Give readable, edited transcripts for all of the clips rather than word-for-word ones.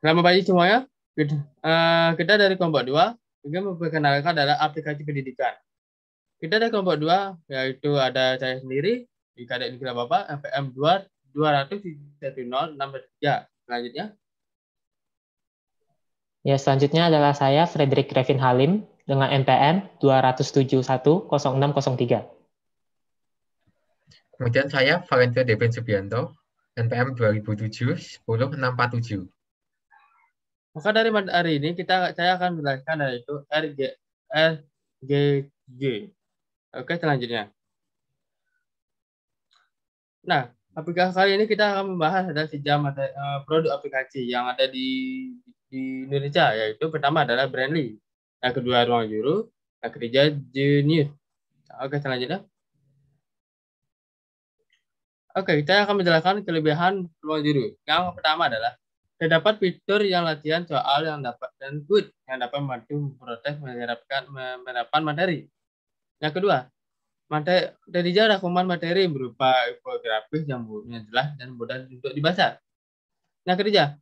Selamat pagi semuanya. Kita dari kelompok 2 ingin memperkenalkan adalah aplikasi pendidikan. Kita dari kelompok 2 yaitu ada saya sendiri, di Kadek Negeri Bapak, FPM 2001063. Selanjutnya, Ya, selanjutnya adalah saya, Frederick Revin Halim, dengan NPM 2710603. Kemudian saya, Valentio Devin Subianto, NPM 2007-10647. maka dari hari ini saya akan menjelaskan yaitu RGG. Oke, selanjutnya. Nah, aplikasi kali ini kita akan membahas ada produk aplikasi yang ada di Indonesia, yaitu pertama adalah Brandly, yang kedua Ruang Guru, yang ketiga Genius. Oke, selanjutnya. Oke, saya akan menjelaskan kelebihan Ruang Guru. Yang pertama adalah terdapat fitur yang latihan soal yang dapat dan good yang dapat membantu memproses menerapkan materi. Yang kedua, tersedia rangkuman materi berupa infografis yang jelas dan mudah untuk dibaca. Yang ketiga,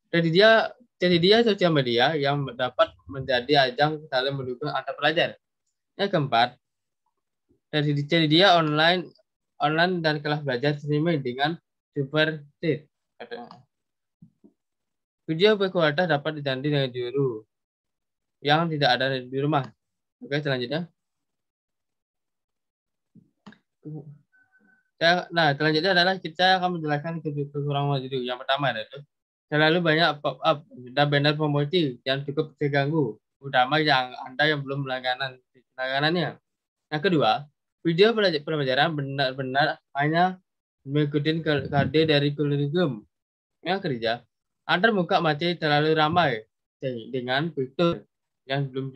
tersedia sosial media yang dapat menjadi ajang saling mendukung antar pelajar. Yang keempat, tersedia online dan kelas belajar streaming dengan SuperSeed. Video berkualitas dapat diganti dengan guru yang tidak ada di rumah. Oke, selanjutnya. Selanjutnya adalah kita akan menjelaskan kekurangan dulu. Yang pertama adalah terlalu banyak pop-up dan banner promosi yang cukup terganggu, utama yang Anda yang belum langganannya. Yang kedua, video pelajaran benar-benar hanya mengikuti KD dari kurikulum. Yang ketiga, Anda muka masih terlalu ramai dengan fitur yang belum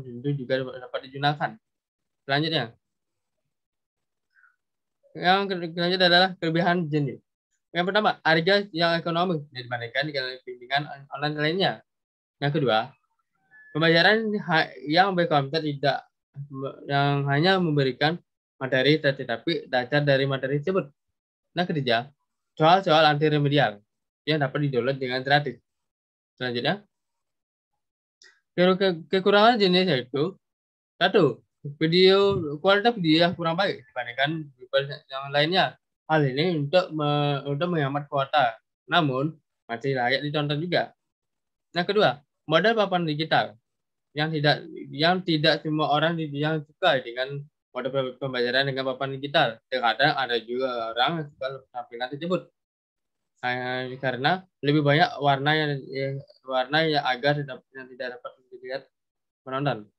tentu juga dapat digunakan. Selanjutnya, yang selanjutnya adalah kelebihan jenis. Yang pertama, harga yang ekonomis dibandingkan dengan bimbingan online lainnya. Yang kedua, pembayaran yang berkonten yang hanya memberikan materi tetapi dasar dari materi tersebut. Yang ketiga, soal-soal anti remedial yang dapat di-download dengan gratis. Selanjutnya, kekurangan jenis yaitu satu, kualitas video yang kurang baik dibandingkan yang lainnya. Hal ini untuk menghemat kuota, namun masih layak ditonton juga. Yang kedua, model papan digital yang tidak semua orang yang suka dengan model pembelajaran dengan papan digital. Terkadang ada juga orang yang suka tampilan tersebut karena lebih banyak warna yang agar yang tidak dapat dilihat penonton.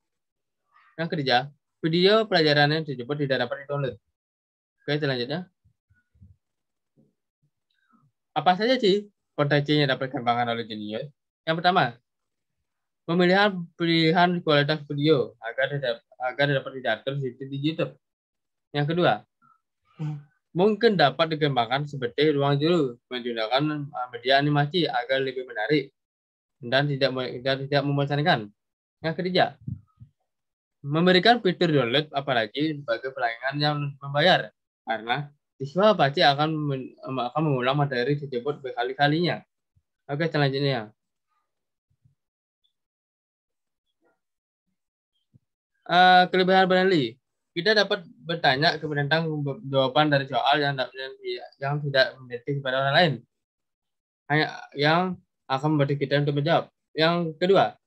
Yang ketiga, video pelajaran yang tersebut tidak dapat di-download. Oke, selanjutnya. Apa saja sih potensi yang dapat dikembangkan oleh Genius? Yang pertama, pilihan kualitas video agar dapat diatur di YouTube. Yang kedua, mungkin dapat dikembangkan seperti Ruang Guru, menggunakan media animasi agar lebih menarik dan tidak membosankan. Yang ketiga, memberikan fitur download apalagi bagi pelanggan yang membayar, karena siswa pasti akan mengulang materi tersebut berkali-kalinya. Oke, selanjutnya. Kelebihan Brandly. Kita dapat bertanya tentang jawaban dari soal yang tidak mendeteksi kepada orang lain. Hanya yang akan membantu kita untuk menjawab. Yang kedua,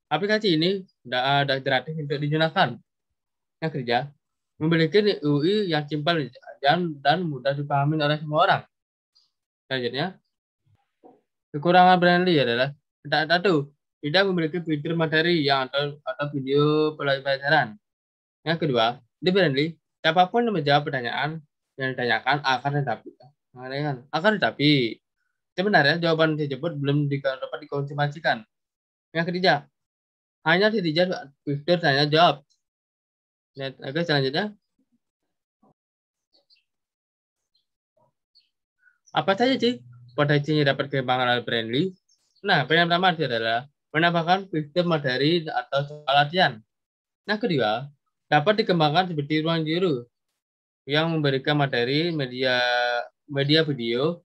aplikasi ini ada gratis untuk digunakan. Yang ketiga, memiliki UI yang simpel dan mudah dipahami oleh semua orang. Selanjutnya, kekurangan Brandly adalah tidak memiliki fitur materi atau video pelajaran. Yang kedua, di Brandly, siapapun yang menjawab pertanyaan yang ditanyakan akan tetapi sebenarnya jawaban tersebut belum dapat dikonfirmasikan. Yang ketiga, hanya tersedia fitur tanya jawab. Oke, selanjutnya. Apa saja sih potensinya dapat dikembangkan oleh Brandly? Nah, yang pertama adalah menambahkan fitur materi atau soal latihan. Yang kedua, dapat dikembangkan seperti Ruang Guru yang memberikan materi media video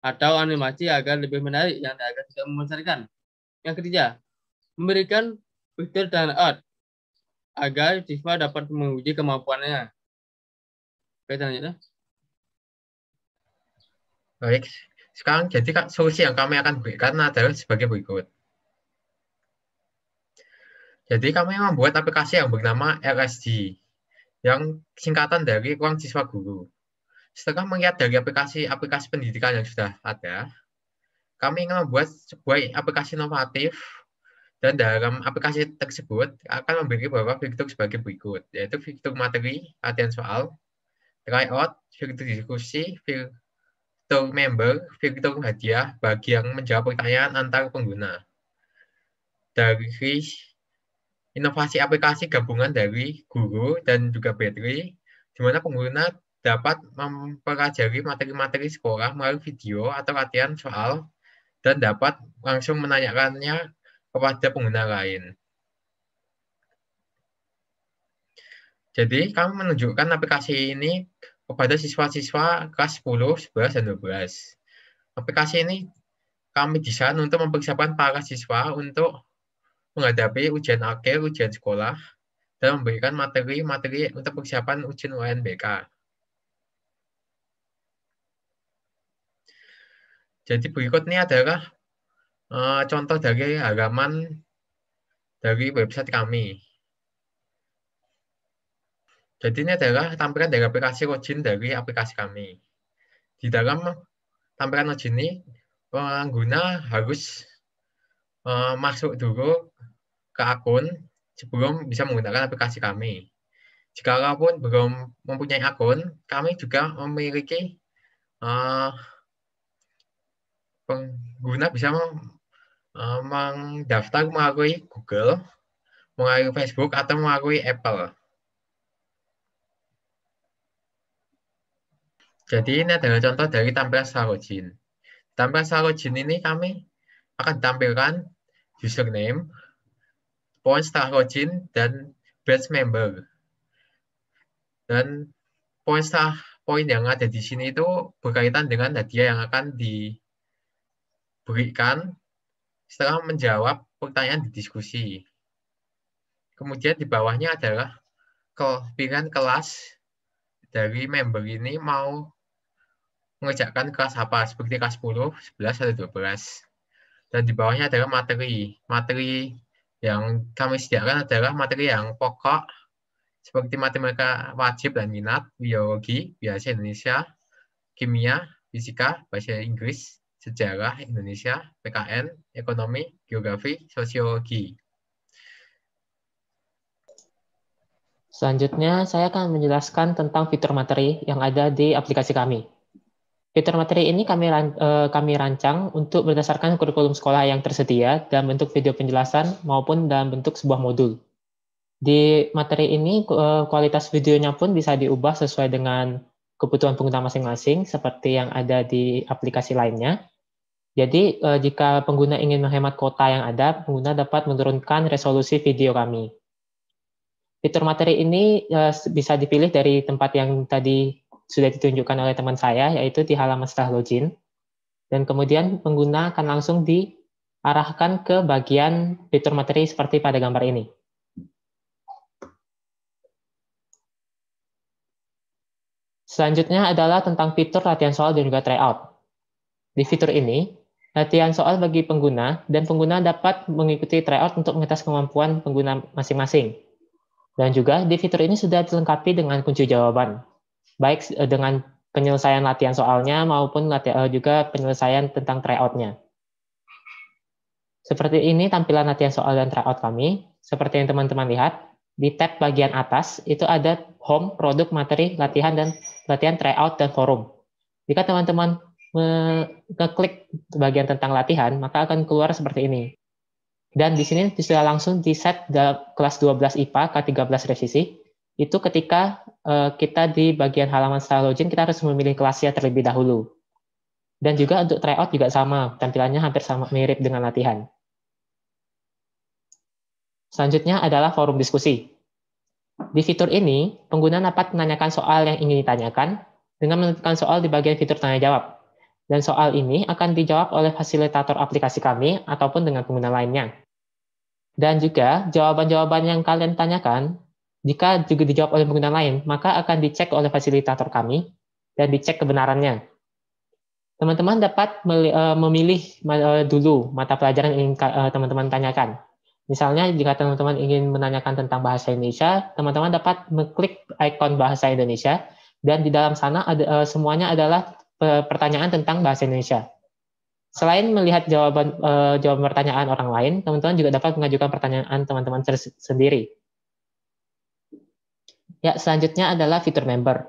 atau animasi agar lebih menarik yang agar tidak membosankan. Yang ketiga, memberikan fitur turnout agar siswa dapat menguji kemampuannya. Oke, selanjutnya. Baik, sekarang jadi solusi yang kami akan berikan adalah sebagai berikut. Jadi kami membuat aplikasi yang bernama LSG, yang singkatan dari Ruang Siswa Guru. Setelah melihat dari aplikasi pendidikan yang sudah ada, kami ingin membuat sebuah aplikasi inovatif, dan dalam aplikasi tersebut akan memiliki beberapa fitur sebagai berikut, yaitu fitur materi, latihan soal, tryout, fitur diskusi, fitur member, fitur hadiah bagi yang menjawab pertanyaan antar pengguna. Dari inovasi aplikasi gabungan dari guru dan juga battery, di mana pengguna dapat mempelajari materi-materi sekolah melalui video atau latihan soal dan dapat langsung menanyakannya kepada pengguna lain. Jadi, kami menunjukkan aplikasi ini kepada siswa-siswa kelas 10, 11, dan 12. Aplikasi ini kami desain untuk mempersiapkan para siswa untuk menghadapi ujian akhir, ujian sekolah, dan memberikan materi-materi untuk persiapan ujian UNBK. Jadi berikut ini adalah contoh dari halaman dari website kami. Jadi ini adalah tampilan dari aplikasi login dari aplikasi kami. Di dalam tampilan login ini, pengguna harus masuk dulu ke akun sebelum bisa menggunakan aplikasi kami. Jikalau belum mempunyai akun, kami juga memiliki pengguna bisa mendaftar melalui Google, melalui Facebook, atau melalui Apple. Jadi ini adalah contoh dari tampilan setelah login. Tampilan setelah login ini kami akan tampilkan username, poin setelah login, dan badge member. Dan poin yang ada di sini itu berkaitan dengan hadiah yang akan diberikan setelah menjawab pertanyaan di diskusi. Kemudian di bawahnya adalah pilihan kelas dari member ini mau mengerjakan kelas apa, seperti kelas 10, 11, atau 12. Dan di bawahnya adalah materi. Materi yang kami sediakan adalah materi yang pokok, seperti matematika wajib dan minat, biologi, bahasa Indonesia, kimia, fisika, bahasa Inggris, sejarah Indonesia, PKN, ekonomi, geografi, sosiologi. Selanjutnya, saya akan menjelaskan tentang fitur materi yang ada di aplikasi kami. Fitur materi ini kami rancang untuk berdasarkan kurikulum sekolah yang tersedia dalam bentuk video penjelasan maupun dalam bentuk sebuah modul. Di materi ini, kualitas videonya pun bisa diubah sesuai dengan kebutuhan pengguna masing-masing, seperti yang ada di aplikasi lainnya. Jadi, jika pengguna ingin menghemat kuota yang ada, pengguna dapat menurunkan resolusi video kami. Fitur materi ini bisa dipilih dari tempat yang tadi sudah ditunjukkan oleh teman saya, yaitu di halaman setelah login. Dan kemudian pengguna akan langsung diarahkan ke bagian fitur materi seperti pada gambar ini. Selanjutnya adalah tentang fitur latihan soal dan juga tryout. Di fitur ini, latihan soal bagi pengguna, dan pengguna dapat mengikuti tryout untuk mengetes kemampuan pengguna masing-masing. Dan juga di fitur ini sudah dilengkapi dengan kunci jawaban, baik dengan penyelesaian latihan soalnya maupun juga penyelesaian tentang tryout-nya. Seperti ini tampilan latihan soal dan tryout kami. Seperti yang teman-teman lihat, di tab bagian atas itu ada home, produk, materi, latihan, dan latihan tryout dan forum. Jika teman-teman mengeklik bagian tentang latihan, maka akan keluar seperti ini. Dan di sini sudah langsung di set kelas 12 IPA K13 revisi. Itu ketika kita di bagian halaman setelah login, kita harus memilih kelasnya terlebih dahulu. Dan juga untuk tryout juga sama, tampilannya hampir sama, mirip dengan latihan. Selanjutnya adalah forum diskusi. Di fitur ini, pengguna dapat menanyakan soal yang ingin ditanyakan dengan menentukan soal di bagian fitur tanya jawab. Dan soal ini akan dijawab oleh fasilitator aplikasi kami ataupun dengan pengguna lainnya. Dan juga jawaban-jawaban yang kalian tanyakan, jika juga dijawab oleh pengguna lain, maka akan dicek oleh fasilitator kami dan dicek kebenarannya. Teman-teman dapat memilih dulu mata pelajaran yang ingin teman-teman tanyakan. Misalnya, jika teman-teman ingin menanyakan tentang bahasa Indonesia, teman-teman dapat mengklik ikon bahasa Indonesia, dan di dalam sana semuanya adalah pertanyaan tentang bahasa Indonesia. Selain melihat jawaban pertanyaan orang lain, teman-teman juga dapat mengajukan pertanyaan teman-teman sendiri. Ya, selanjutnya adalah fitur member.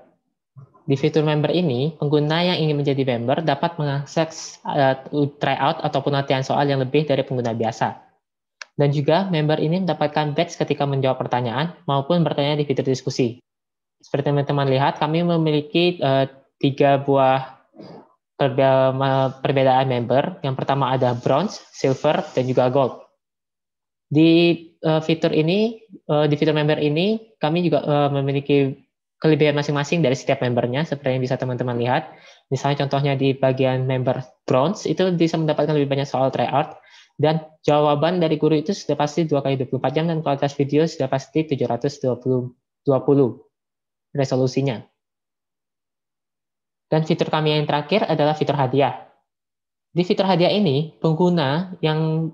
Di fitur member ini, pengguna yang ingin menjadi member dapat mengakses tryout ataupun latihan soal yang lebih dari pengguna biasa. Dan juga member ini mendapatkan badge ketika menjawab pertanyaan maupun bertanya di fitur diskusi. Seperti teman-teman lihat, kami memiliki 3 buah perbedaan member. Yang pertama ada bronze, silver, dan juga gold. Di fitur member ini, kami juga memiliki kelebihan masing-masing dari setiap membernya, seperti yang bisa teman-teman lihat. Misalnya contohnya di bagian member bronze, itu bisa mendapatkan lebih banyak soal tryout, dan jawaban dari guru itu sudah pasti 2x24 jam, dan kualitas video sudah pasti 720 resolusinya. Dan fitur kami yang terakhir adalah fitur hadiah. Di fitur hadiah ini, pengguna yang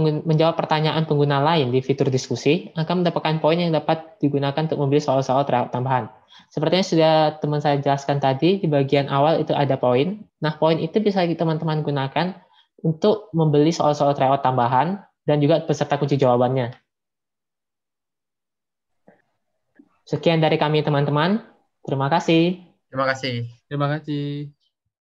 menjawab pertanyaan pengguna lain di fitur diskusi akan mendapatkan poin yang dapat digunakan untuk membeli soal-soal tambahan. Seperti yang sudah teman saya jelaskan tadi, di bagian awal itu ada poin. Nah, poin itu bisa teman-teman gunakan untuk membeli soal-soal tryout tambahan dan juga beserta kunci jawabannya. Sekian dari kami, teman-teman. Terima kasih. Terima kasih. Terima kasih.